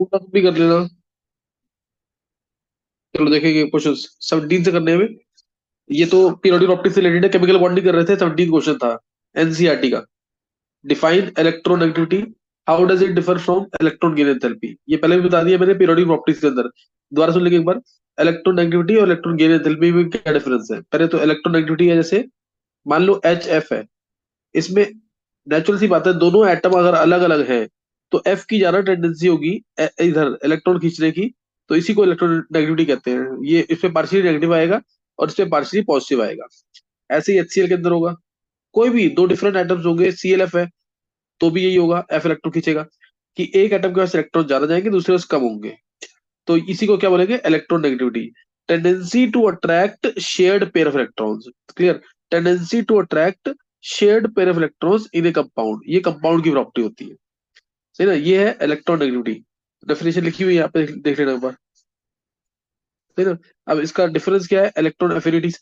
पूरा भी कर लेना। चलो देखेंगे क्वेश्चन 17 से करने में। ये तो पीरियोडिक ऑप्टिक्स से रिलेटेड है, केमिकल बॉन्डिंग कर रहे थे। 17 क्वेश्चन था एनसीईआरटी का। Define electronegativity, how does it differ from electron gain enthalpy. ये पहले भी बता दिया मैंने पीरियोडिक ऑप्टिक्स के अंदर। दोबारा सुन लीजिए एक बार। इलेक्ट्रोनेगेटिविटी और इलेक्ट्रॉन गेन एंथैल्पी में क्या डिफरेंस है। पहले तो इलेक्ट्रोनेगेटिविटी है, जैसे मान लो एच एफ है, इसमें नेचुरल सी बात है, दोनों एटम अगर अलग अलग है तो एफ की ज्यादा टेंडेंसी होगी इधर इलेक्ट्रॉन खींचने की। तो इसी को इलेक्ट्रोनेगेटिविटी कहते हैं। ये इसमें पार्शियली नेगेटिव आएगा और इसमें पार्शियली पॉजिटिव आएगा। ऐसे ही एचसीएल के अंदर होगा, कोई भी दो डिफरेंट एटम्स होंगे, सीएलएफ है तो भी यही होगा, एफ इलेक्ट्रॉन खींचेगा। कि एक एटम के पास इलेक्ट्रॉन ज्यादा जाएंगे, दूसरे पास कम होंगे। तो इसी को क्या बोलेंगे, electron negativity. Tendency to attract shared pair of electrons. Clear. Tendency to attract shared pair of electrons in a compound, ये कंपाउंड की प्रॉपर्टी होती है। सही ना, ये है इलेक्ट्रॉन नेगेटिविटी। डेफिनेशन लिखी हुई है यहाँ पे, देख लेना एक बार। सही ना। अब इसका डिफरेंस क्या है इलेक्ट्रॉन एफिनिटी से।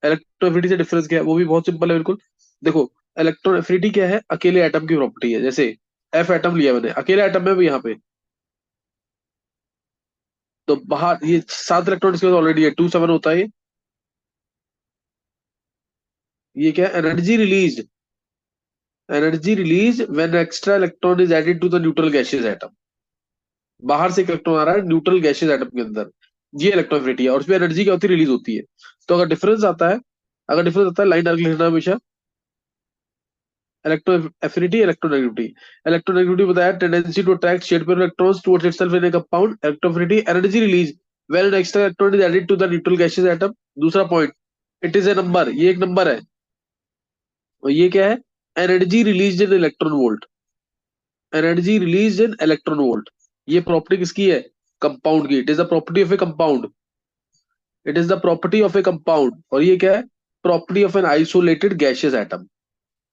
इलेक्ट्रॉन एफिनिटी से डिफरेंस क्या है, वो भी बहुत सिंपल है बिल्कुल। देखो, इलेक्ट्रॉन एफिनिटी क्या है, अकेले एटम की प्रॉपर्टी है। जैसे एफ एटम लिया मैंने, अकेले एटम में भी यहाँ पे, तो बाहर ये 7 इलेक्ट्रॉन इसके पास ऑलरेडी है, 2 7 होता है ये। ये क्या है, energy release when extra electron is added to the neutral gaseous atom. बाहर से एक इलेक्ट्रॉन आ रहा है न्यूट्रल गैसियस एटम के अंदर, ये इलेक्ट्रॉन एफिनिटी है। और उसमें एनर्जी क्या होती है, रिलीज होती है। तो अगर डिफरेंस आता है, लाइन डाल के लिखना हमेशा। Electro affinity, electronegativity. इलेक्ट्रोनेगेटिविटी बताया, tendency to attract shared pair electrons towards itself in a compound. Electroaffinity, energy release when an extra electron is added to the neutral gaseous atom. दूसरा point, it is a number, ये एक number है। और ये क्या है, energy release in electron volt. Energy release in electron volt, ये property किसकी है, कंपाउंड की। It is the property of A compound. It is the property of A compound. और ये क्या है, property of an isolated gaseous atom.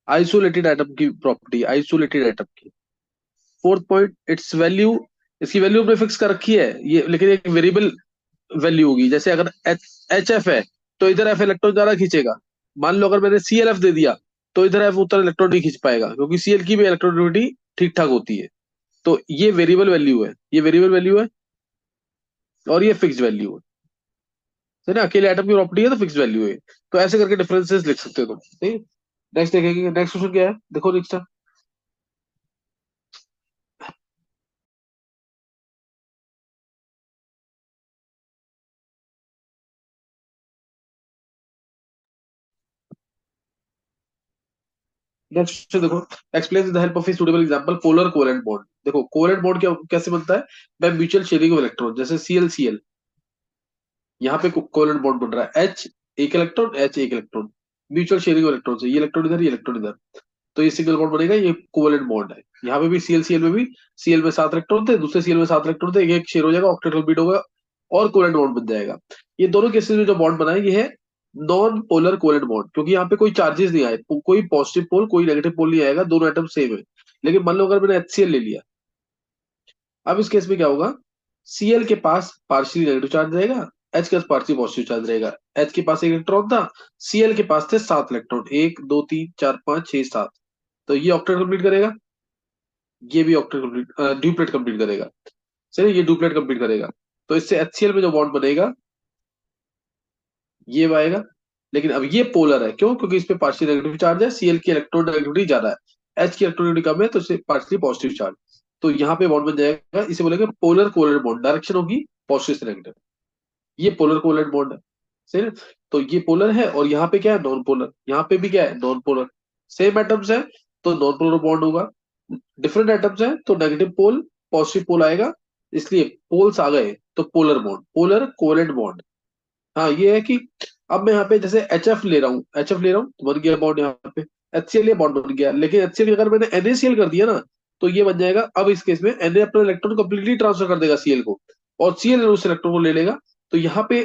Isolated atom की property, isolated atom की। फोर्थ पॉइंट, इट्स वैल्यू, इसकी वैल्यू हमने fix कर रखी है ये, लेकिन एक वेरिएबल वैल्यू होगी। जैसे अगर एच एफ है तो इधर एफ इलेक्ट्रॉन ज्यादा खींचेगा। मान लो अगर मैंने सी एल एफ दे दिया, तो इधर एफ उतना इलेक्ट्रॉन नहीं खींच पाएगा, क्योंकि सीएल की भी इलेक्ट्रोनेगेटिविटी ठीक ठाक होती है। तो ये वेरिएबल वैल्यू है, ये वेरिएबल वैल्यू है, और ये फिक्स वैल्यू है। है ना, अकेले एटम की प्रॉपर्टी है तो फिक्स वैल्यू है। तो ऐसे करके डिफरेंसेस लिख सकते हो तुम, ठीक। नेक्स्ट देखेंगे, नेक्स्ट क्वेश्चन क्या है, देखो नेक्स्ट। नेक्स्ट देखो, explain the help of a suitable example polar covalent bond। देखो कोवलेंट बॉन्ड क्या कैसे बनता है, by mutual sharing of electron. जैसे सीएल सीएल, यहाँ पे कोवलेंट बॉन्ड बन रहा है, एच एक इलेक्ट्रॉन, एच एक electron, mutual sharing of electron से, ये इलेक्ट्रॉन इधर, ये इलेक्ट्रॉन इधर। तो ये सिंगल बॉन्ड बनेगा, ये कोवलेंट बॉन्ड है। यहाँ पे भी सीएल सीएल में भी, सीएल में 7 इलेक्ट्रॉन थे, दूसरे सीएल में 7 इलेक्ट्रॉन थे, एक एक शेयर हो जाएगा, ऑक्टेट कंप्लीट होगा और कोवलेंट बॉन्ड बन जाएगा। ये दोनों केसेस में जो बॉन्ड बना है, ये है नॉन पोलर कोवलेंट बॉन्ड, क्योंकि यहाँ पे कोई चार्जेस नहीं आए, कोई पॉजिटिव पोल कोई नेगेटिव पोल नहीं आएगा, दोनों एटम सेम है। लेकिन मान लो अगर मैंने एचसीएल ले लिया, अब इस केस में क्या होगा, सीएल के पास पार्शियली नेगेटिव चार्ज रहेगा, एच के पास पार्शियली पॉजिटिव चार्ज रहेगा। एच के पास एक इलेक्ट्रॉन था, सीएल के पास थे 7 इलेक्ट्रॉन, 1 2 3 4 5 6 7। तो ये ऑक्टेट कंप्लीट करेगा, ये भी ऑक्टेट कंप्लीट ड्यूप्लेट कंप्लीट करेगा। चलिए, ये ड्यूप्लेट कंप्लीट करेगा। तो इससे एचसीएल में जो बॉन्ड बनेगा, ये आएगा। लेकिन अब ये पोलर है, क्यों, क्योंकि इस पे पार्शियल नेगेटिव चार्ज है, सीएल की इलेक्ट्रॉन नेगेटिविटी ज्यादा है, एच की इलेक्ट्रॉनिटी कम है, तो इससे पार्शियली पॉजिटिव चार्ज। तो यहाँ पे बॉन्ड बन जाएगा, इसे बोलेंगे पोलर कोवलेंट बॉन्ड। डायरेक्शन होगी पॉजिटिव से नेगेटिव, ये पोलर कोवलेंट बॉन्ड है। सही है। तो ये पोलर है, और यहाँ पे क्या है, नॉन पोलर। यहाँ पे भी क्या है, नॉन पोलर। सेम एटम्स है तो नॉन पोलर बॉन्ड होगा, डिफरेंट एटम्स है तो नेगेटिव पोल पॉजिटिव पोल आएगा। इसलिए पोल्स आ गए तो polar bond, polar covalent bond. हाँ, ये है कि अब मैं यहाँ पे जैसे एच एफ ले रहा हूँ, एच एफ ले रहा हूँ तो बन गया बॉन्ड यहाँ पे। एचसीएल, ये बॉन्ड बन गया। लेकिन एचसीएल अगर मैंने एनएसीएल कर दिया ना, तो ये बन जाएगा। अब इस केस में एनए अपना इलेक्ट्रॉन कंप्लीटली ट्रांसफर कर देगा सीएल को, और सीएल उस इलेक्ट्रॉन को ले लेगा। तो यहाँ पे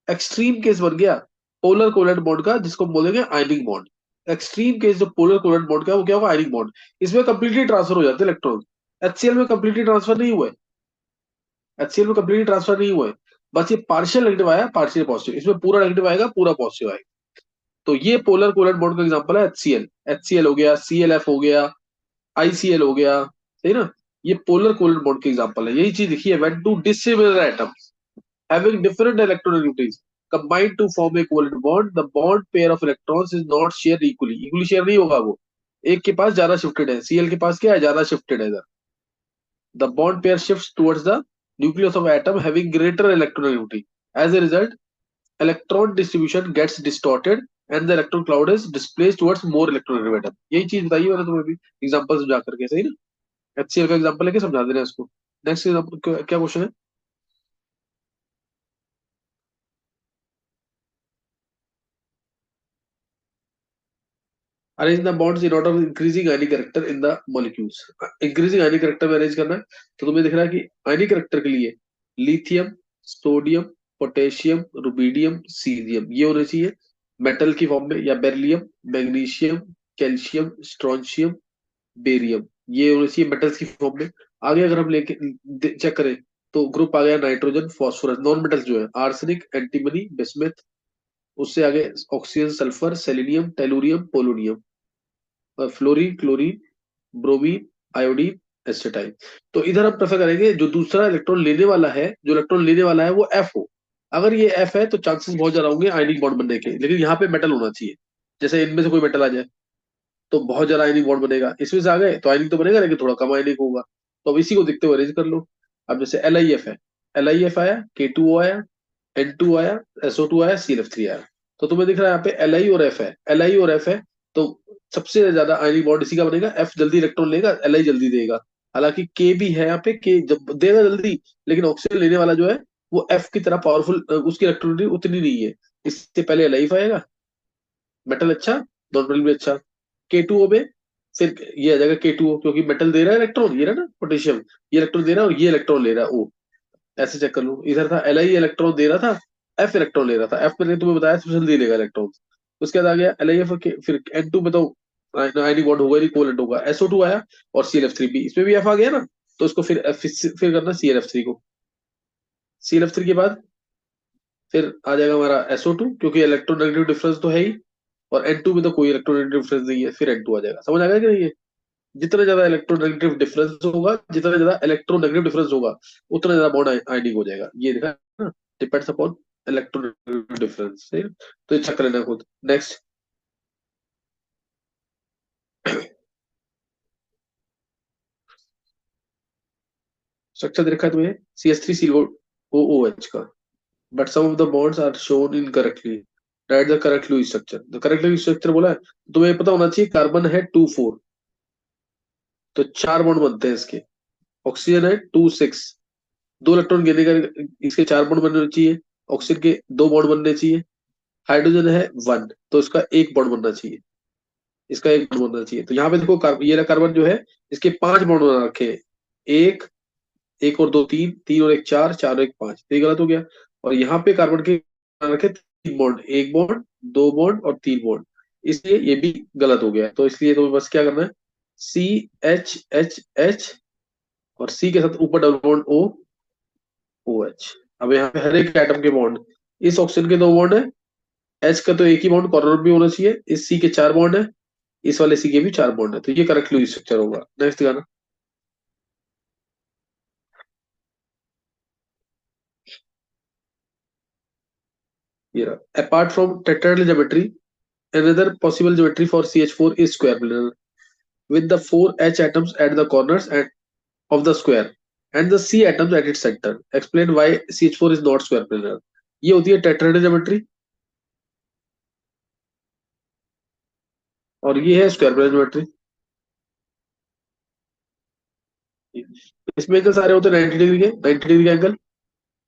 एक्सट्रीम केस बन गया पोलर कोवलेंट बॉन्ड का, जिसको हम बोलेंगे आयनिक बॉन्ड। एक्सट्रीम केस जो पोलर कोवलेंट बॉन्ड का, वो क्या होगा, आयनिक बॉन्ड। इसमें कंप्लीटली ट्रांसफर हो जाते हैं इलेक्ट्रॉन। एचसीएल में कंप्लीटली ट्रांसफर नहीं हुआ है, एचसीएल में कंप्लीटली ट्रांसफर नहीं हुआ है। बस ये पार्शियल नेगेटिव आया, पार्शियल पॉजिटिव। इसमें पूरा नेगेटिव आएगा, पूरा पॉजिटिव आएगा। तो ये पोलर कोवलेंट बॉन्ड का एग्जांपल है एचसीएल। एचसीएल हो गया, सीएलएफ हो गया, आईसीएल हो गया, सही ना। ये पोलर कोवलेंट बॉन्ड की एग्जांपल है। यही चीज देखिए, when to dissimilar atoms having different electronegativities combine to form a covalent bond, the bond pair of electrons is not share equally, equally share नहीं होगा वो, एक के पास ज्यादा शिफ्टेड है, Cl के पास क्या है, ज्यादा शिफ्टेड है इधर। the bond pair shifts towards the nucleus of atom having greater electronegativity, as a result electron distribution gets distorted and the electron cloud is displaced towards more electronegative atom। यही चीज बताइए मैंने तुम्हें भी एग्जांपल समझा करके, सही ना। HCl का एग्जांपल लेके समझा दे रहे हैं इसको। नेक्स्ट एग्जांपल क्या क्वेश्चन है? Arrange the bonds in order of increasing ionic character in the molecules. Increasing ionic character में अरेंज करना है। तो तुम्हें दिख रहा है कि आयनिक कैरेक्टर के लिए lithium, sodium, potassium, rubidium, caesium ये होने चाहिए मेटल की फॉर्म में, या beryllium, magnesium, calcium, strontium, barium ये होने चाहिए मेटल्स की फॉर्म में। आगे अगर हम लेके चेक करें तो ग्रुप आ गया नाइट्रोजन, फॉस्फोरस, नॉन मेटल्स जो है आर्सेनिक, एंटीमनी, बिस्मथ। उससे आगे oxygen, sulphur, selenium, tellurium, polonium, fluorine, chlorine, bromine, iodine, acetyl. तो इधर हम प्रेफर करेंगे जो दूसरा इलेक्ट्रॉन लेने वाला है, जो इलेक्ट्रॉन लेने वाला है वो एफ हो। अगर ये एफ है तो चांसेस बहुत ज्यादा होंगे आयनिक बॉन्ड बनने के, लेकिन यहाँ पे मेटल होना चाहिए। जैसे इनमें से कोई मेटल आ जाए तो बहुत ज्यादा आयनिक बॉन्ड बनेगा, इसमें से आ गए तो आयनिक तो बनेगा लेकिन थोड़ा कम आयनिक होगा। तो अब इसी को देखते हुए अरेंज कर लो। अब जैसे एल आई एफ है, एल आई एफ आया, के टू आया, एन टू आया, एसओ टू आया, सी एफ थ्री आया। तो तुम्हें दिख रहा है यहाँ पे एल आई और एफ है, एल आई और एफ है, तो सबसे ज्यादा आयनिक बॉन्ड इसी का बनेगा। एफ जल्दी इलेक्ट्रॉन लेगा, एल आई जल्दी देगा। हालांकि के भी है यहाँ पे, के जब देगा जल्दी, लेकिन ऑक्सीजन लेने वाला जो है वो एफ की तरह पावरफुल, उसकी इलेक्ट्रॉनिटी उतनी नहीं है। इससे पहले एल आई आएगा, मेटल अच्छा, नॉन मेटल भी अच्छा। के टू ओ में फिर ये आ जाएगा के टू ओ, क्योंकि मेटल दे रहा है इलेक्ट्रॉन, ये रहा ना पोटेशियम, ये इलेक्ट्रॉन दे रहा है और ये इलेक्ट्रॉन ले रहा है ओ। ऐसे चेक कर लो, इधर था एल आई इलेक्ट्रॉन दे रहा था, एफ इलेक्ट्रॉन ले रहा था। एफ मैंने तुम्हें बताया सबसे जल्दी लेगा इलेक्ट्रॉन। उसके बाद आ गया एल आई एफ, फिर एन टू में तो आयनिक बॉन्ड होगा नहीं, कोवेलेंट होगा, एसओ टू आया, और सी एल एफ थ्री भी, इसमें भी एफ आ गया ना, तो उसको फिर करना सी एल एफ थ्री को। सी एल एफ थ्री के बाद फिर आ जाएगा हमारा एसओ टू, क्योंकि इलेक्ट्रोनेगेटिव डिफरेंस तो है ही, और एन टू में तो कोई इलेक्ट्रोनेगेटिव डिफरेंस नहीं है, फिर एन टू आ जाएगा। समझ आ गया कि नहीं है? जितना ज्यादा इलेक्ट्रोनेगेटिव डिफरेंस होगा, जितना ज्यादा इलेक्ट्रोनेगेटिव डिफरेंस होगा, उतना ज्यादा बॉन्ड आयनिक हो जाएगा। ये देखा ना, डिपेंड्स अपॉन इलेक्ट्रोनेगेटिव डिफरेंस। तो ये चेक कर लेना खुद। नेक्स्ट स्ट्रक्चर देखा है तुम्हें, C S three C O O H का, but some of the bonds are shown incorrectly, write the correct Lewis structure. The correct Lewis structure बोला है, तुम्हें पता होना चाहिए कार्बन है टू फोर, तो चार बॉन्ड बनते हैं इसके। ऑक्सीजन है टू सिक्स, दो इलेक्ट्रॉन गिरने का, इसके चार बॉन्ड बनने चाहिए, ऑक्सीजन के दो बॉन्ड बनने चाहिए। हाइड्रोजन है वन, तो इसका एक बॉन्ड बनना चाहिए, इसका एक बॉन्ड बनना चाहिए। तो यहाँ पे देखो ये रहा कार्बन जो है, इसके पांच बॉन्ड बना रखे हैं, एक, एक और दो तीन, तीन और एक चार, चार और एक पांच, तो ये गलत हो गया। और यहाँ पे कार्बन के बना रखे तीन बॉन्ड, एक बॉन्ड, दो बॉन्ड और तीन बॉन्ड, इसलिए ये भी गलत हो गया। तो इसलिए तुम्हें बस क्या करना है, सी एच एच एच, और सी के साथ ऊपर double bond O O H. अब यहाँ पे हर एक एटम के बॉन्ड, इस ऑक्सीजन के दो बॉन्ड है, एच का तो एक ही बॉन्ड कॉर्नर भी होना चाहिए, इस सी के चार बॉन्ड है, इस वाले सी के भी चार बॉन्ड है, तो ये करेक्ट लुईस स्ट्रक्चर होगा। नेक्स्ट गाना, ये रहा, apart from tetrahedral geometry another possible geometry for CH4 is square planar with the four H atoms at the corners and of the square and the C atoms at its center. Explain why CH4 is not square planar। ये होती है tetrahedral geometry, और ये है square planar geometry. इसमें angle सारे होते हैं 90 डिग्री के, 90 डिग्री का angle,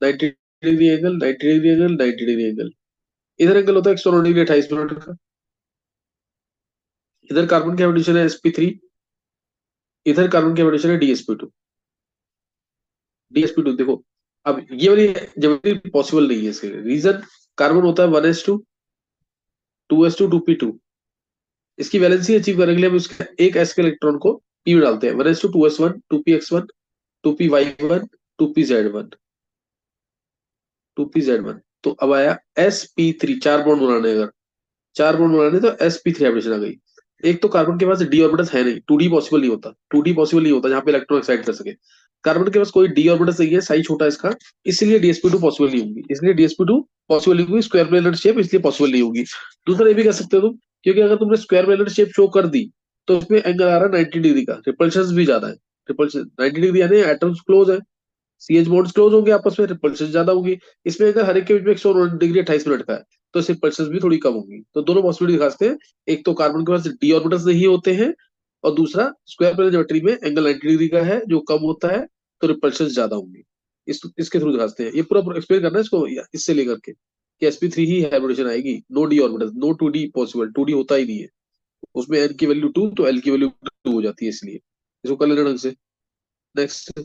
90 degree angle, 90 degree angle, 90 degree angle. इधर एंगल होता है 109 डिग्री 28 मिनट का। इधर कार्बन की कंडीशन है sp3, इधर कार्बन की कंडीशन है dsp2। dsp2 देखो, अब ये वाली ज्योमेट्री पॉसिबल नहीं है, इसके रीजन कार्बन होता है 1s2, 2s2, 2p2। इसकी वैलेंसी अचीव करने के लिए हम उसके एक एस के इलेक्ट्रॉन को पी में डालते हैं, 1s2, 2s1, 2px1, 2py1, 2pz1, 2pz1। तो अब आया sp3, चार बॉन्ड बनाने, अगर चार बॉन्ड बनाने तो sp3 हाइब्रिडेशन आ गई। एक तो कार्बन के पास डी ऑर्बिटल है नहीं, 2D पॉसिबल नहीं होता, 2D पॉसिबल नहीं होता जहाँ पे इलेक्ट्रॉन एक्साइट कर सके। कार्बन के पास कोई डी ऑर्बिटल नहीं है, साइज छोटा है इसका, इसलिए DsP2 पॉसिबल नहीं होगी, इसलिए DsP2 पॉसिबल नहीं होगी, स्क्वायर प्लेनेट शेप इसलिए पॉसिबल नहीं होगी। दूसरा ये भी कर सकते हो तुम, क्योंकि अगर तुमने स्क्वायर प्लेनेट शेप शो कर दी तो उसमें एंगल आ रहा है 90 डिग्री का, रिपल्शन भी ज्यादा है। रिपल्शन 90 डिग्री यानी एटम्स क्लोज है, CH बॉन्ड्स क्लोज होंगे आपस में, रिपल्शन ज्यादा होगी। इसमें अगर हर एक के बीच में 109 डिग्री 28 मिनट का है, तो इससे रिपल्शन भी थोड़ी कम होगी। तो दोनों पॉसिबिलिटी दिखाते हैं, एक तो कार्बन के पास डी ऑर्बिटल्स नहीं होते हैं, और दूसरा स्क्वायर प्लेन ज्योमेट्री में एंगल 90 डिग्री का है जो कम होता है, तो रिपल्शन ज्यादा होंगी। इसके थ्रू दिखाते हैं, ये पूरा एक्सप्लेन करना है इसको इससे लेकर के कि sp3 ही हाइब्रिडेशन आएगी, no d orbital, no 2D possible, 2D होता ही नहीं है उसमें, n की वैल्यू 2 तो l की वैल्यू 2 हो जाती है, इसलिए इसको कर लेना ढंग से। Next,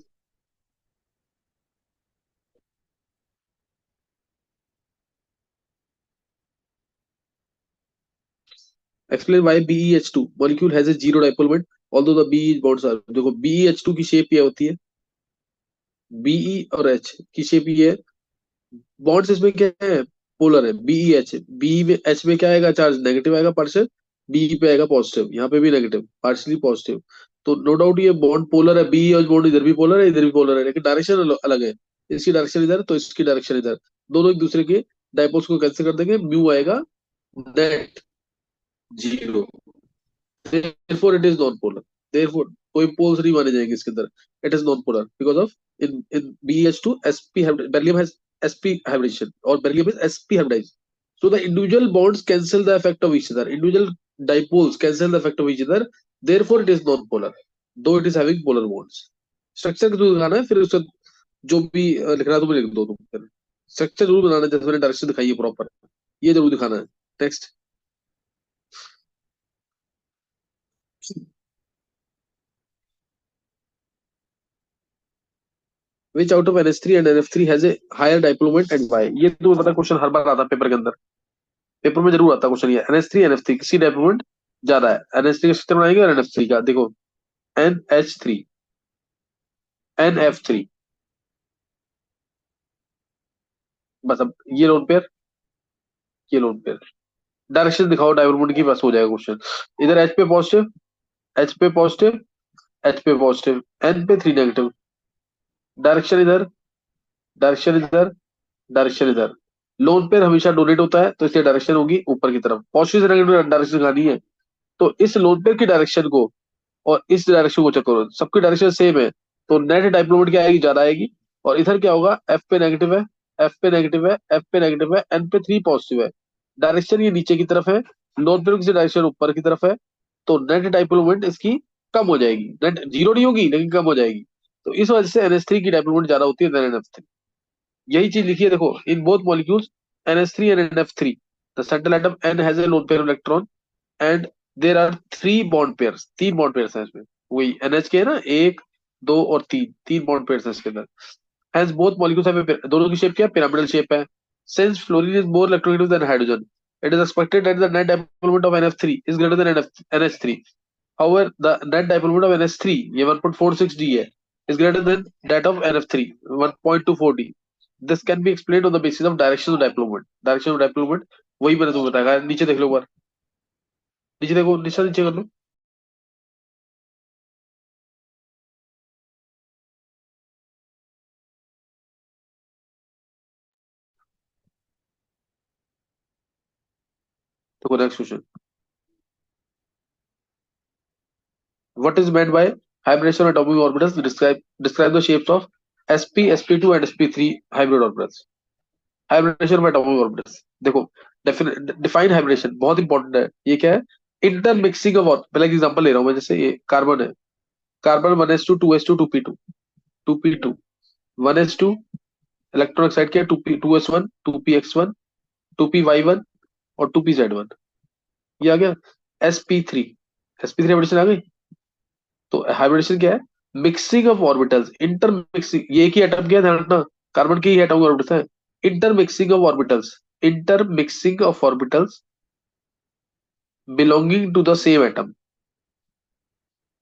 explain why BeH2 molecule has a zero dipole moment although the BE bonds are, देखो BeH2 की शेप ये होती है, बीई और एच की शेप ये है, बॉन्ड्स इसमें क्या है, पोलर है। बीई एच, बी में एच में क्या आएगा, चार्ज नेगेटिव आएगा पार्शियल, बी पे आएगा पॉजिटिव, यहाँ पे भी नेगेटिव पार्शियली पॉजिटिव। तो नो डाउट ये बॉन्ड पोलर है, बी और बॉन्ड इधर भी पोलर है इधर भी पोलर है, लेकिन डायरेक्शन अलग है, इसकी डायरेक्शन इधर तो इसकी डायरेक्शन इधर, दोनों एक दूसरे के डायपोल्स को कैंसिल कर देंगे, म्यू आएगा net zero, therefore it is non-polar, therefore कोई poles नहीं माने जाएंगे इसके अंदर, it is non-polar because of in BH2 sp beryllium has sp hybridization or beryllium is sp hybridized, so the individual bonds cancel the effect of each other, individual dipoles cancel the effect of each other, therefore it is non-polar though it is having polar bonds। Structure जरूर दिखाना है, फिर उसका जो भी लिखना है तुम लिख दो, तुम फिर स्ट्रक्चर जरूर बनाना है, जैसे मैंने डायरेक्शन दिखाई है प्रॉपर, ये जरूर दिखाना है। Next, which out of NH3 and NF3 has a higher dipole moment and why, ये तो पता क्वेश्चन हर बार आता है पेपर के अंदर, पेपर में जरूर आता है क्वेश्चन, ये NH3 NF3 किसी डाइपोल मोमेंट ज्यादा है, NH3 का स्ट्रक्चर बनाएंगे और NF3 का, देखो NH3 NF3, बस अब ये लोन पेयर, ये लोन पेयर, डायरेक्शन दिखाओ डाइपोल मोमेंट की, बस हो जाएगा क्वेश्चन। इधर H पे पॉजिटिव, H पे पॉजिटिव, H पे पॉजिटिव, N पे 3 नेगेटिव, डायरेक्शन इधर, डायरेक्शन इधर, डायरेक्शन इधर, लोन पेयर हमेशा डोनेट होता है तो इसलिए डायरेक्शन होगी ऊपर की तरफ, पॉजिटिव से नेगेटिव डायरेक्शन दिखानी है, तो इस लोन पेयर की डायरेक्शन को और इस डायरेक्शन को चेक करो, सबकी डायरेक्शन सेम है, तो नेट डाइपोल मोमेंट क्या आएगी, ज्यादा आएगी। और इधर क्या होगा, एफ पे नेगेटिव है, एफ पे नेगेटिव है, एफ पे नेगेटिव है, एन पे 3 पॉजिटिव है, डायरेक्शन ये नीचे की तरफ है, लोन पेयर की डायरेक्शन ऊपर की तरफ है, तो नेट डाइपोल मोमेंट इसकी कम हो जाएगी, नेट जीरो नहीं होगी लेकिन कम हो जाएगी, तो इस वजह से NH3 की डाइपोल मोमेंट ज्यादा होती है देन NF3। यही चीज लिखी है देखो, in both molecules NH3 and NF3 the central atom N has a lone pair electron and there are 3 bond pairs, 3 bond pairs है इसमें, वही NH के है ना, 1 2 और 3, 3 बॉन्ड पेयर्स है इसके अंदर। Hence both molecules have a दोनों की शेप क्या है, पिरामिडल शेप है। Since fluorine is more electronegative than hydrogen, it is expected that the net dipole moment of NF3 is greater than NH3। However, the net dipole moment of NH3 ये 1.46 D है, is greater than that of NF3 1.24 D। This can be explained on the basis of direction of dipole moment। Direction of dipole moment वही मैंने तुम्हें बताया, नीचे देख लो एक बार, नीचे देखो, नीचे नीचे कर लो, देखो next question, what is meant by hybridization of atomic orbitals, describe the shapes of sp sp2 and sp3 hybrid orbitals। Hybridisation में एटॉमिक ऑर्बिटल्स देखो, डिफाइन हाइब्रिडेशन बहुत इंपॉर्टेंट है, ये क्या है, इंटरमिक्सिंग ऑफ, पहले एग्जांपल ले रहा हूं मैं, जैसे ये कार्बन है, carbon 1s2 2s2 2p2 2p2 1s2, electron Exide किया 2s1 2px1 2py1 और 2pz1, ये आ गया sp3, sp3 हाइब्रिडेशन आ गई। तो हाइब्रिडेशन क्या है, मिक्सिंग ऑफ ऑर्बिटल्स, इंटरमिक्सिंग, ये एक ही एटम क्या है ध्यान रखना, कार्बन की ही एटॉमिक ऑर्बिटल्स है, intermixing of orbitals, intermixing of orbitals belonging to the same atom,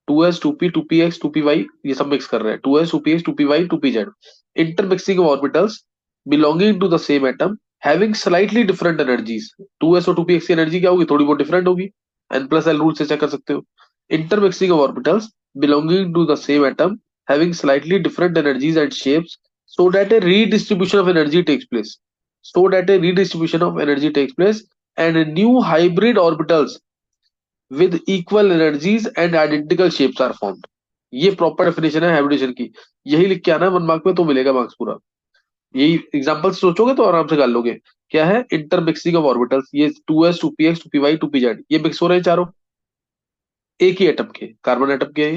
2s 2p 2px 2py, ये सब मिक्स कर रहे हैं, 2s 2px 2py 2pz, intermixing of orbitals belonging to the same atom having slightly different energies, 2s और 2px की energy क्या होगी, थोड़ी बहुत डिफरेंट होगी, एन प्लस एल रूल से चेक कर सकते हो। Intermixing of orbitals belonging to the same atom having slightly different energies and shapes so that a redistribution of energy takes place so that a redistribution of energy takes place and new hybrid orbitals with equal energies and identical shapes are formed। ये proper definition है hybridisation की। यही लिख के आना 1 mark में तो मिलेगा मार्क्स पूरा। यही एग्जांपल सोचोगे तो आराम से कर लोगे। क्या है? इंटरमिक्सिंग ऑफ ऑर्बिटल्स, ये 2s 2px 2py 2pz ये मिक्स हो रहे हैं चारों एक ही एटम के, कार्बन एटम के।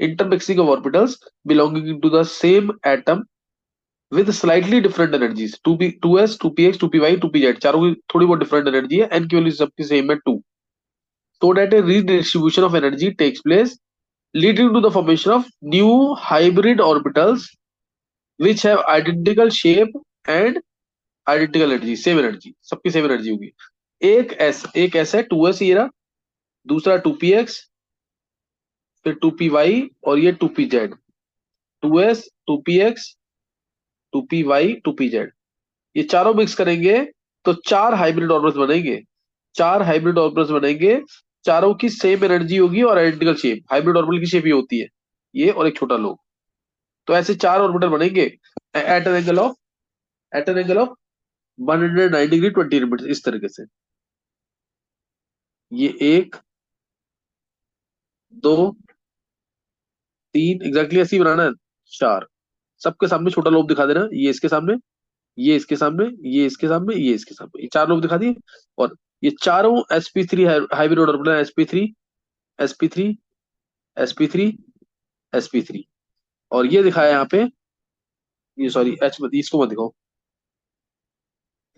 Intermixing of orbitals belonging to the same atom with slightly different energies, 2s 2px 2py 2pz चारों की थोड़ी बहुत डिफरेंट एनर्जी है, एन की वैल्यू सबकी सेम है 2। so that a redistribution of energy takes place leading to the formation of new hybrid orbitals which have identical shape and identical energy, same energy, सबकी same energy होगी। एक S है 2s ये रहा, दूसरा 2px, फिर 2py और ये 2pz। 2s 2px 2py 2pz ये चारों मिक्स करेंगे तो चार हाइब्रिड ऑर्बिटल्स बनेंगे। चार हाइब्रिड ऑर्बिटल्स बनेंगे, चारों की सेम एनर्जी होगी और आइडेंटिकल शेप। हाइब्रिड ऑर्बिटल की शेप ये होती है, ये और एक छोटा लोब। तो ऐसे चार ऑर्बिटल बनेंगे at an angle of 109 degree 20 minute, इस तरीके से। ये एक, दो, तीन, एग्जैक्टली ऐसे ही बनाना है। चार, सबके सामने छोटा लोब दिखा देना, ये इसके सामने, ये इसके सामने, ये इसके सामने, ये इसके सामने, ये चार लोब दिखा दिए। और ये चारों sp3 हाइब्रिड ऑर्बिटल है, sp3 sp3 sp3 sp3। और ये दिखाया यहाँ पे, ये सॉरी एच मत, इसको मत दिखाओ,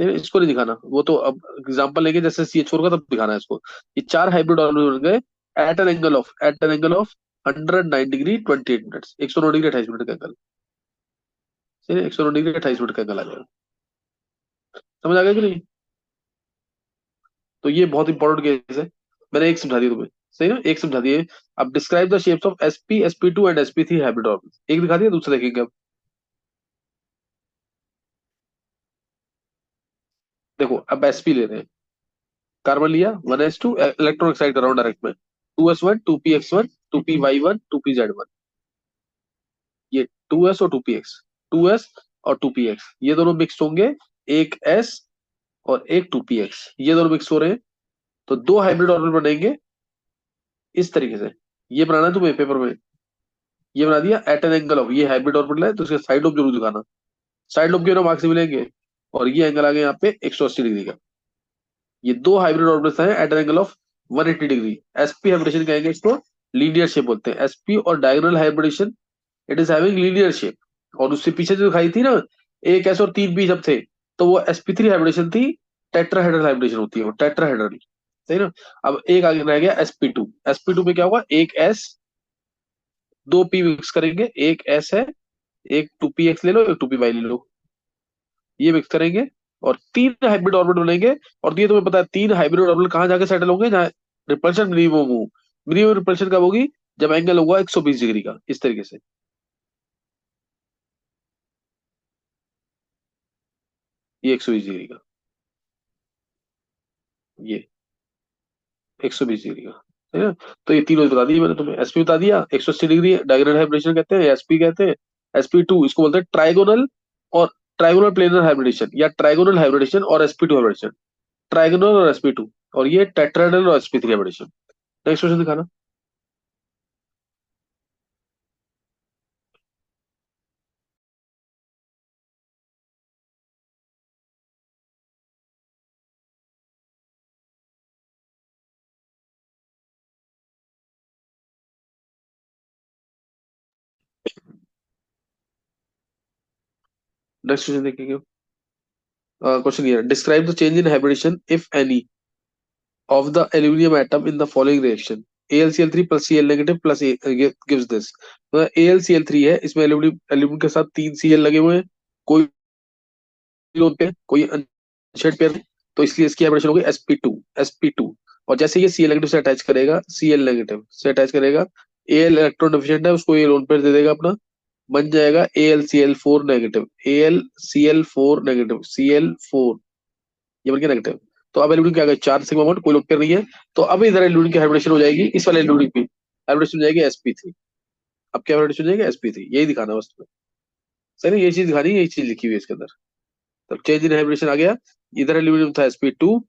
नहीं, इसको नहीं दिखाना, वो तो अब एग्जांपल लेंगे जैसे सी एच फोर का तब दिखाना है इसको। ये चार हाइब्रिड ऑर्बिटल बन गए at an angle of 109 degree 28 minute, 109 degree 28 minute का एंगल। 109 डिग्री 28 मिनट का एंगल आ जाएगा। समझ आ गया कि नहीं? तो ये बहुत इंपॉर्टेंट केस है। मैंने एक समझा दिया तुम्हें, सही ना, एक समझा दिए। अब describe the shapes of sp sp2 and sp3 hybrid orbital, एक दिखा दिया, दूसरा देखेंगे अब। देखो अब sp ले रहे हैं, कार्बन लिया 1s2, इलेक्ट्रॉन एक्साइड कर रहा हूँ डायरेक्ट में, 2s1 2px1 2py1 2pz1। ये 2s और 2px, 2s और 2px ये दोनों मिक्स होंगे, एक s और एक 2px ये दोनों मिक्स हो रहे हैं, तो दो हाइब्रिड ऑर्बिटल बनेंगे इस तरीके से। ये बनाना है तुम्हें पेपर में, ये बना दिया एट एन एंगल ऑफ, ये हाइब्रिड ऑर्बिटल है तो इसके साइड लोब जरूर दिखाना, साइड लोब के मार्क्स मिलेंगे। और ये एंगल आ गया यहाँ पे 180 डिग्री का। ये दो हाइब्रिड ऑर्बिटल्स हैं at an angle of 180 degree. Sp hybridisation कहेंगे इसको, लीनियर शेप बोलते हैं। एसपी और diagonal hybridisation, it is having linear shape. और उससे पीछे जो दिखाई थी ना, एक एस और तीन पी जब थे, तो वो sp3 हाइब्रिडेशन थी। टेट्राहेड्रल हाइब्रिडेशन होती है वो, टेट्राहेड्रल, सही ना। अब एक आगे रह गया sp2। sp2 में क्या होगा, एक s दो पी मिक्स करेंगे, एक s है, एक 2px ले लो, एक 2py ले लो, ये मिक्स करेंगे और तीन हाइब्रिड ऑर्बिटल बनेंगे। और ये तुम्हें पता है तीन हाइब्रिड ऑर्बिटल कहाँ जाके सेटल होंगे, जहाँ रिपल्शन मिनिमम हो। मिनिमम रिपल्शन कब होगी, जब एंगल होगा 120 डिग्री का, इस तरीके से। ये 120 डिग्री का, ये 120 डिग्री का, है ना। तो ये तीनों बता दी मैंने तुम्हें। एसपी बता दिया 180 डिग्री डायगोनल हाइब्रिडेशन कहते हैं, एसपी कहते हैं। sp2 इसको बोलते हैं ट्राइगोनल और ट्राइगोनल प्लेनर हाइब्रिडेशन, या ट्राइगोनल हाइब्रिडेशन और sp2 हाइब्रिडेशन, ट्राइगोनल और sp2। और ये टेट्राहेड्रल और sp3 हाइब्रिडेशन। नेक्स्ट क्वेश्चन दिखाना। नेक्स्ट क्वेश्चन देखेंगे। क्वेश्चन ये है, describe the change in hybridisation if any of the aluminum atom in the following reaction। AlCl3 plus Cl negative plus A gives this। तो AlCl3 है, इसमें aluminium aluminium के साथ तीन Cl लगे हुए हैं, कोई लोन पे कोई अनशेड पेयर, तो इसलिए इसकी हाइब्रिडेशन होगी sp2 और जैसे ये Cl नेगेटिव से अटैच करेगा, Cl नेगेटिव से अटैच करेगा, Al इलेक्ट्रॉन डेफिशिएंट है, उसको ये लोन पेयर दे देगा अपना, बन जाएगा AlCl4 negative, AlCl4 negative, Cl4 ये बन गया नेगेटिव। तो अब एल्यूमिनियम क्या आ गया, 4 सिग्मा बॉन्ड, कोई लोन पेयर नहीं है। तो अब इधर एल्यूमिनियम की हाइब्रिडेशन हो जाएगी, इस वाले एल्यूमिनियम की हाइब्रिडेशन हो जाएगी sp3। अब क्या हाइब्रिडेशन हो जाएगी sp3, यही दिखाना है बस तुम्हें। सही ना, यही चीज दिखानी है, यही चीज लिखी हुई है इसके अंदर। तब चेंज इन हाइब्रिडेशन आ गया। इधर एल्यूमिनियम था sp2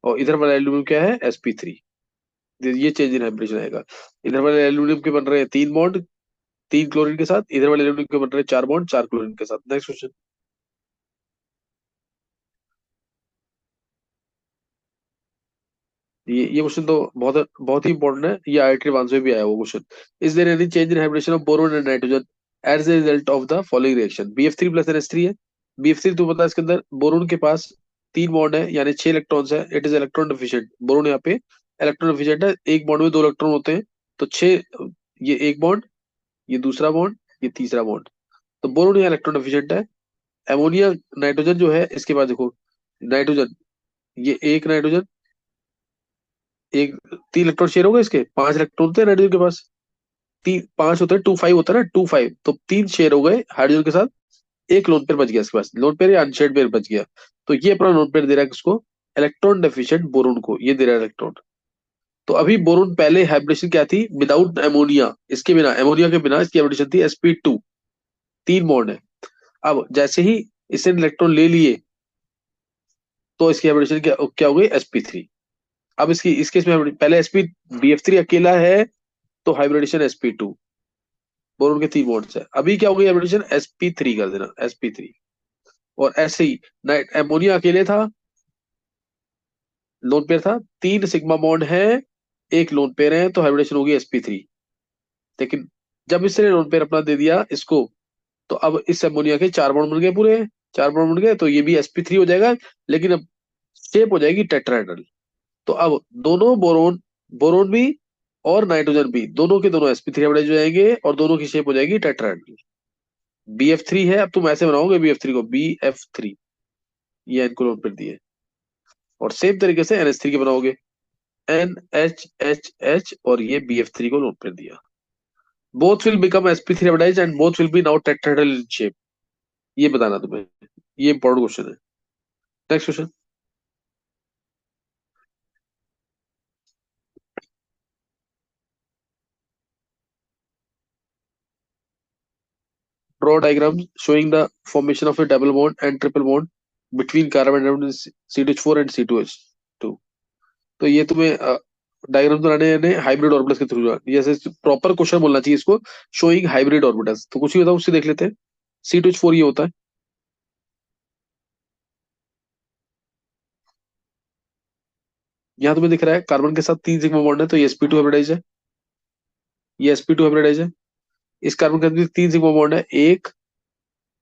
और इधर वाला एल्यूमिनियम क्या है sp3। ये चेंज इन हाइब्रिडेशन आएगा। इधर वाले एल्यूमिनियम के बन रहे हैं 3 बॉन्ड, 3 क्लोरीन के साथ, इधर वाले एल्यूमिनियम के बन रहे हैं 4 बॉन्ड, 4 क्लोरीन के साथ। Next question. ये क्वेश्चन तो बहुत बहुत ही इंपॉर्टेंट है, ये आईआईटी एडवांस में भी आया वो question. Is there any change in hybridisation of boron and nitrogen as a result of the following reaction, bf3 plus NH3 है। bf3 तो पता है, इसके अंदर बोरोन के पास 3 बॉन्ड है, यानी 6 इलेक्ट्रॉन्स है। It is electron deficient, boron यहाँ पे इलेक्ट्रॉन डिफिशिएंट है, एक बॉन्ड में 2 इलेक्ट्रॉन होते हैं। तो 6, ये एक बॉन्ड, ये दूसरा बॉन्ड, ये तीसरा बॉन्ड। तो बोरोन यहाँ इलेक्ट्रॉन डिफिशिएंट है। एमोनिया, नाइट्रोजन जो है इसके पास देखो, नाइट्रोजन, ये एक नाइट्रोजन, एक, 3 इलेक्ट्रॉन शेयर हो गए, इसके 5 इलेक्ट्रॉन होते हैं नाइट्रोजन के पास। 5 होता है, 2 5 होता है ना, 2 5, तो 3 शेयर हो गए हाइड्रोजन के साथ। एक लोन पेयर बच गया इसके पास, लोन पेयर या अनशेयर्ड पेयर बच गया। तो ये अपना लोन पेयर दे रहा है किसको, इलेक्ट्रॉन डेफिशिएंट बोरोन को, ये दे रहा है इलेक्ट्रॉन। तो अभी बोरोन पहले हाइब्रिडेशन क्या थी, विदाउट एमोनिया, इसके बिना, एमोनिया के बिना इसकी हाइब्रिडेशन थी sp2, 3 बॉन्ड है। अब जैसे ही इसने इलेक्ट्रॉन ले लिए, तो इसकी हाइब्रिडेशन क्या क्या हो गई, sp3। अब इसकी इस केस में पहले bf3 अकेला है, तो हाइब्रिडेशन sp2, बोरोन के 3 बॉन्ड्स है। अभी क्या हो गई हाइब्रिडेशन, sp3 कर देना, sp3। और ऐसे ही नाइट एमोनिया अकेले था, लोन पेयर था, 3 सिग्मा बॉन्ड है, एक लोन पेयर है, तो हाइब्रिडेशन होगी sp3। लेकिन जब इसने लोन पेयर अपना दे दिया इसको, तो अब इस एमोनिया के 4 बॉन्ड बन गए पूरे, 4 बॉन्ड बन गए, तो ये भी sp3 हो जाएगा। लेकिन अब शेप हो जाएगी टेट्राहेड्रल। तो अब दोनों बोरोन, बोरोन भी और नाइट्रोजन भी, दोनों के दोनों sp3 हाइब्रिडाइज हो जाएंगे और दोनों की शेप हो जाएगी टेट्राहेड्रल। bf3 है, अब तुम ऐसे बनाओगे bf3 को, bf3, ये इनको लोन पेयर दिए। और सेम तरीके से NH3 के बनाओगे, NHHH, और ये bf3 को लोन पेयर दिया। Both will become sp3 hybridise and both will be now tetrahedral in shape. ये बताना तुम्हें, ये इंपॉर्टेंट क्वेश्चन है। Next question. Draw diagram showing the formation of a double bond and triple bond between carbon atom C2H4 and C2H2। तो ये तुम्हें diagram बनाने यानी हाइब्रिड ऑर्बिटल्स के थ्रू, जैसे प्रॉपर क्वेश्चन बोलना चाहिए इसको, शोइंग हाइब्रिड ऑर्बिटल्स। तो कुछ ही बताओ, उससे देख लेते हैं। C2H4 ये होता है, यहाँ तुम्हें दिख रहा है कार्बन के साथ 3 सिग्मा बॉन्ड है, तो ये sp2 हाइब्रिडाइज है, ये sp2 हाइब्रिडाइज है। इस कार्बन के साथ भी 3 सिग्मा बॉन्ड है, 1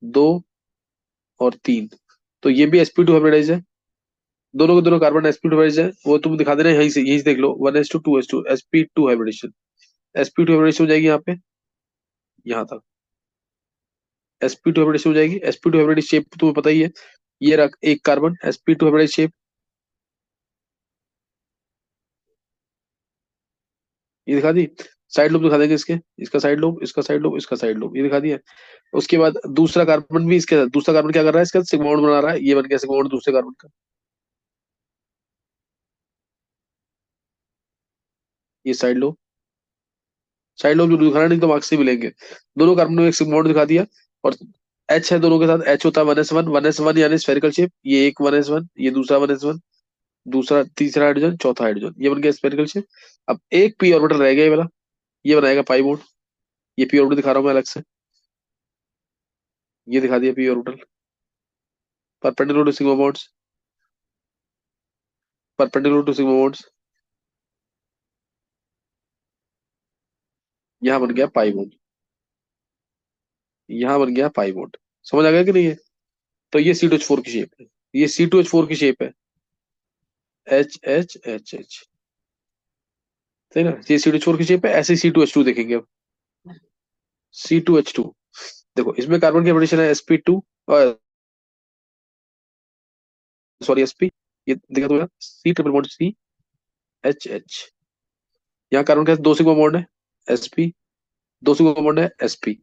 2 और 3, तो ये भी sp2 हाइब्रिडाइज है। दोनों के दोनों कार्बन sp2 हाइब्रिडाइज है, वो तुम दिखा देना यहीं से देख लो, 1s2 sp2 hybridisation, sp2 hybridisation हो जाएगी यहाँ पे, यहाँ तक sp2 हाइब्रिडेशन हो जाएगी। sp2 हाइब्रिड शेप तुम्हें पता ही है, ये रख एक कार्बन sp2 हाइब्रिड शेप, ये दिखा दी। साइड लोब दिखा देंगे इसके, इसका साइड लोब, इसका साइड लोब, इसका साइड लोब, ये दिखा दिया। उसके बाद दूसरा कार्बन भी इसके साथ, दूसरा कार्बन क्या कर रहा है, इसके साथ सिग्मा बॉन्ड बना रहा है, ये बन गया सिग्मा बॉन्ड दूसरे कार्बन का, ये साइड लोब। साइड लोब जो दिखाना नहीं तो मार्क्स से मिलेंगे। दोनों कार्बन में एक सिग्मा बॉन्ड दिखा दिया। और एच है दोनों के साथ, एच होता है 1s1, 1s1 यानी स्फेरिकल शेप, ये एक 1s1, ये दूसरा 1s1, दूसरा तीसरा हाइड्रोजन, चौथा हाइड्रोजन, ये बन गया स्फेरिकल शेप। अब एक पी ऑर्बिटल रह गया ये वाला, ये बनाएगा पाई बॉन्ड। ये पी ऑर्बिटल दिखा रहा हूँ मैं अलग से, ये दिखा दिया p orbital, perpendicular to sigma bonds, perpendicular to sigma bonds, यहाँ बन गया पाई बॉन्ड, यहाँ बन गया पाई बॉन्ड। समझ आ गया कि नहीं है। तो ये C2H4 की शेप है, ये C2H4 की शेप है, HHHH, सही ना, ये C2H4 की शेप है। ऐसे C2H2 देखेंगे अब, C2H2, देखो इसमें कार्बन की हाइब्रिडेशन है sp2, सॉरी sp, ये देखा तो C ट्रिपल बॉन्ड CHH। यहाँ कार्बन के साथ 2 सिग्मा बॉन्ड है sp, 2 सिग्मा बॉन्ड है sp,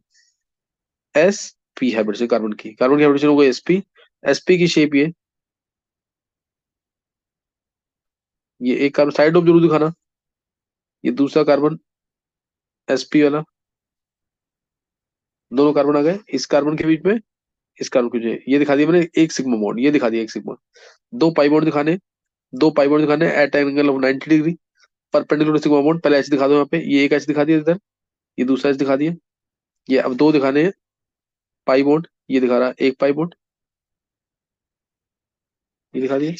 sp हाइब्रिडेशन कार्बन की, कार्बन की हाइब्रिडेशन हो गई sp, sp की शेप ये, ये एक कार्बन साइड ऑफ जरूर दिखाना। ये दूसरा कार्बन sp वाला, दोनों कार्बन आ गए इस कार्बन के बीच में, इस कार्बन के बीच में। ये दिखा दिया मैंने एक सिग्मा बॉन्ड, ये दिखा दिया एक सिग्मा। दो पाई बॉन्ड दिखाने, दो पाई बॉन्ड दिखाने at angle of 90 degree, perpendicular sigma bond. पहले एच दिखा दो यहाँ पे, ये एक एच दिखा दिया इधर, ये दूसरा एच दिखा दिया। ये अब दो दिखाने हैं पाई बॉन्ड, ये दिखा रहा है एक पाई बॉन्ड, ये दिखा दिया।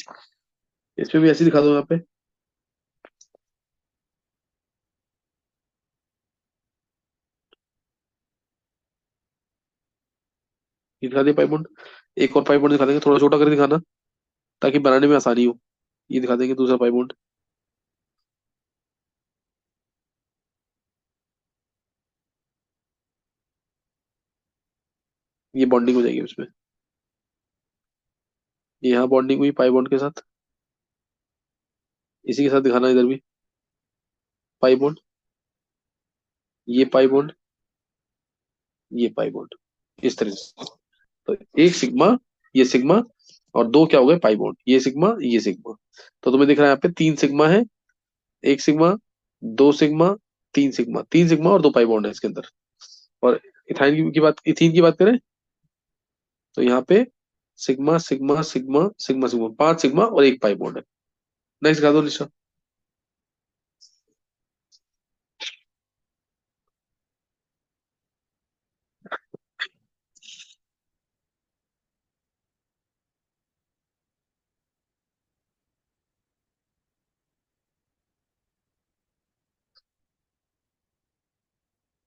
इसमें भी ऐसे दिखा दो यहाँ पे, ये दिखा दिया पाई बॉन्ड। एक और पाई बॉन्ड दिखा देंगे, थोड़ा छोटा करके दिखाना ताकि बनाने में आसानी हो। ये दिखा देंगे दूसरा पाई बॉन्ड, ये बॉन्डिंग हो जाएगी उसमें। ये यहाँ बॉन्डिंग हुई पाई बॉन्ड के साथ, इसी के साथ दिखाना इधर भी पाई बॉन्ड, ये पाई बॉन्ड, ये पाई बॉन्ड, इस तरह से। तो एक सिग्मा, ये सिग्मा, और दो क्या हो गए पाई बॉन्ड, ये सिग्मा ये सिग्मा। तो तुम्हें दिख रहा है यहाँ पे तीन सिग्मा है, एक सिग्मा, दो सिग्मा, तीन सिग्मा, तीन सिग्मा और दो पाई बॉन्ड है इसके अंदर। और इथाइन की बात, इथीन की बात करें तो यहाँ पे sigma sigma sigma sigma sigma, पांच सिग्मा और एक पाई बॉन्ड है। नेक्स्ट दिखा दो Nisha.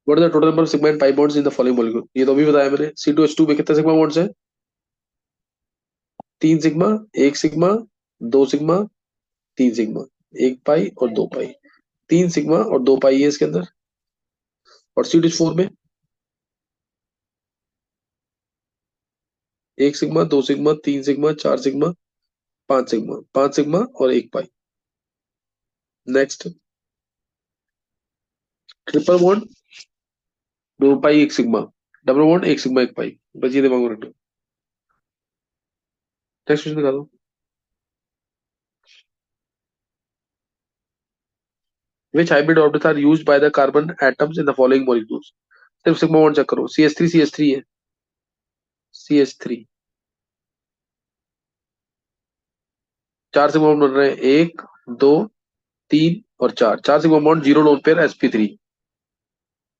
What is the total number of sigma and pi bonds in the following molecule? ये तो अभी बताया मैंने, C2H2 में कितने सिग्मा बॉन्ड्स है? तीन सिग्मा, एक सिग्मा, दो सिग्मा, तीन सिग्मा, एक पाई और दो पाई। तीन सिग्मा और दो पाई है इसके अंदर। और C2H4 में एक सिग्मा, दो सिग्मा, तीन सिग्मा, चार सिग्मा, पांच सिग्मा, पांच सिग्मा और एक पाई। नेक्स्ट, ट्रिपल बॉन्ड, दो पाई एक सिग्मा, डबल बॉन्ड एक सिग्मा एक पाई। बस ये दिमाग में रखना। नेक्स्ट क्वेश्चन दिखा दो। Which hybrid orbitals are used by the carbon atoms in the following molecules? सिर्फ सिग्मा बॉन्ड चेक करो, CH3 है, CH3। चार सिग्मा बॉन्ड बन रहे हैं, एक, दो, तीन और चार। चार sigma bond, zero lone pair sp3।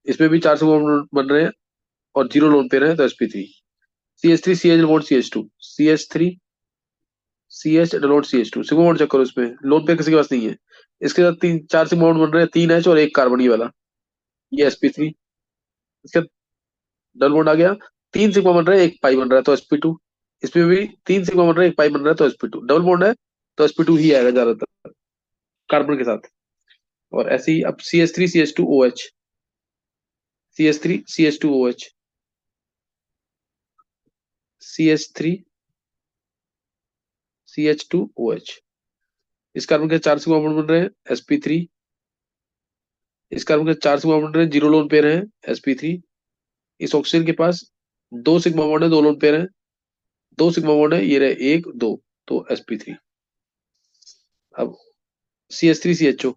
इसमें भी चार सिग्मा बॉन्ड बन रहे हैं और जीरो लोन पेयर है तो sp3। CH3 CH bond CH2, CH3 CH double CH2। Sigma bond check करो, इसमें लोन पेयर किसी के पास नहीं है। इसके साथ तीन चार सिग्मा बॉन्ड बन रहे हैं, तीन एच और एक कार्बन ये वाला, ये sp3। इसके डबल बॉन्ड आ गया, तीन सिग्मा बन रहा है एक पाई बन रहा है तो sp2। इसमें भी तीन सिग्मा बन रहा है एक पाई बन रहा है तो sp2। डबल बॉन्ड है तो sp2 ही आएगा ज्यादातर कार्बन के साथ। और ऐसे ही अब CH3 CH2 OH, CH3 CH2 OH, CH3 CH2 OH। इस कार्बन के चार सिग्मा बॉन्ड बन रहे हैं sp3। इस कार्बन के चार सिग्मा बॉन्ड बन रहे हैं, जीरो लोन पेयर है sp3। इस ऑक्सीजन के पास दो सिग्मा बॉन्ड है, दो लोन पेयर है, दो सिग्मा बॉन्ड है, ये रहे एक दो, तो sp3। अब CH3 CHO,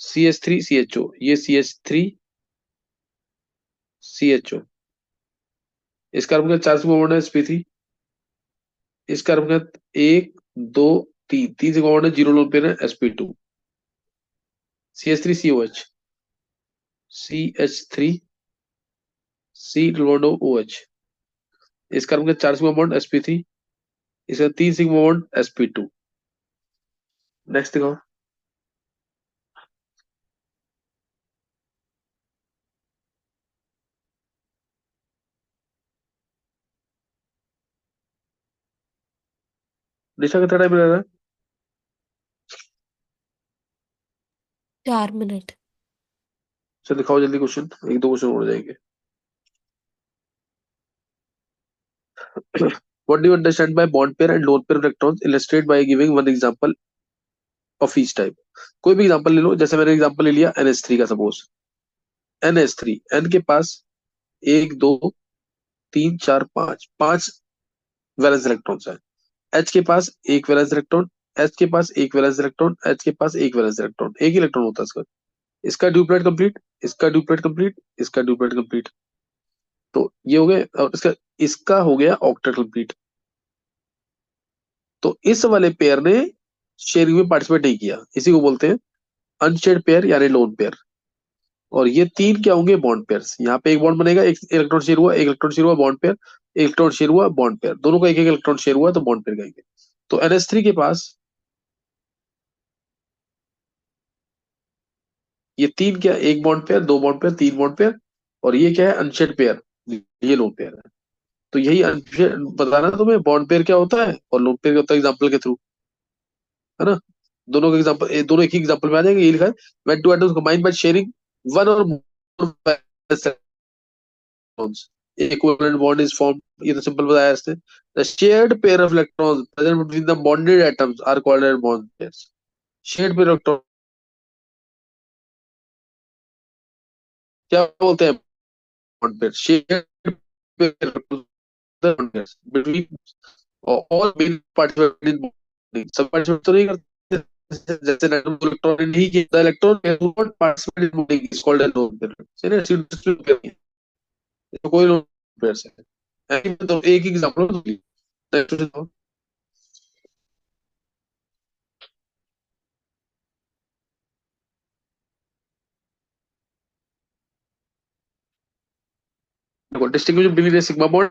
CH3 CHO, ये CH3 CHO। इस कार्बन का चार सिग्मा बॉन्ड है sp3। इस कार्बन का एक, दो, तीन, तीन सिग्मा बॉन्ड है, जीरो लोन पेयर है sp2। CH3COH, CH3C double bond OH। इस कार्बन का चार सिग्मा बॉन्ड sp3। इसका तीन सिग्मा बॉन्ड sp2। नेक्स्ट दिखाओ। निशा कितना टाइम लग रहा है? 4 मिनट। चल दिखाओ जल्दी क्वेश्चन, एक दो क्वेश्चन हो जाएंगे। What do you understand by bond pair and lone pair of electrons? Illustrate by giving one example of each type। कोई भी एग्जांपल ले लो, जैसे मैंने एग्जांपल ले लिया NH3 का, सपोज NH3, N के पास एक, दो, तीन, चार, पांच, पांच वैलेंस इलेक्ट्रॉन्स है। H के पास एक वैलेंस इलेक्ट्रॉन, एच के पास एक वैलेंस इलेक्ट्रॉन, एच के पास एक वैलेंस इलेक्ट्रॉन, एक ही इलेक्ट्रॉन होता है इसका। इसका ड्यूप्लेट कंप्लीट, इसका ड्यूप्लेट कंप्लीट, इसका ड्यूप्लेट कंप्लीट। तो ये हो गए, और इसका इसका हो गया ऑक्टेट कंप्लीट। तो इस वाले पेयर ने शेयरिंग में पार्टिसिपेट नहीं किया, इसी को बोलते हैं अनशेयर्ड पेयर यानी लोन पेयर। और ये तीन क्या होंगे, बॉन्ड पेयर्स। यहाँ पे एक बॉन्ड बनेगा, एक इलेक्ट्रॉन शेयर हुआ, एक इलेक्ट्रॉन शेयर हुआ, बॉन्ड पेयर। इलेक्ट्रॉन शेयर हुआ, बॉन्ड पेयर, दोनों का एक एक इलेक्ट्रॉन शेयर हुआ तो बॉन्ड पेयर कहेंगे। तो NH3 के पास ये तीन क्या, एक बॉन्ड पेयर, दो बॉन्ड पेयर, तीन बॉन्ड पेयर, और ये क्या है, अनशेयर्ड पेयर, ये लोन पेयर है। तो यही बताना है तुम्हें, बॉन्ड पेयर क्या होता है और लोन पेयर क्या होता है, एग्जाम्पल के थ्रू, है ना। दोनों के एग्जाम्पल, दोनों एक ही एग्जाम्पल में आ जाएंगे। ये लिखा है when two atoms combine by sharing one or more electrons, equivalent bond is form. ये तो सिंपल बताया इसने। The shared pair of electrons present between the bonded atoms are called as bond pairs. Shared pair electron क्या बोलते हैं, bond pair. Shared pair between all main participant in bonding, सब participate तो नहीं करते, जैसे एटम इलेक्ट्रॉन नहीं किया, the electron who not participate in bonding is called a lone pair। सही ना, सिंपल पेयर नहीं है, तो कोई लोन पेयर है। तो एक एग्जांपल दो, नेक्स्ट देखो। Distinguish between sigma bond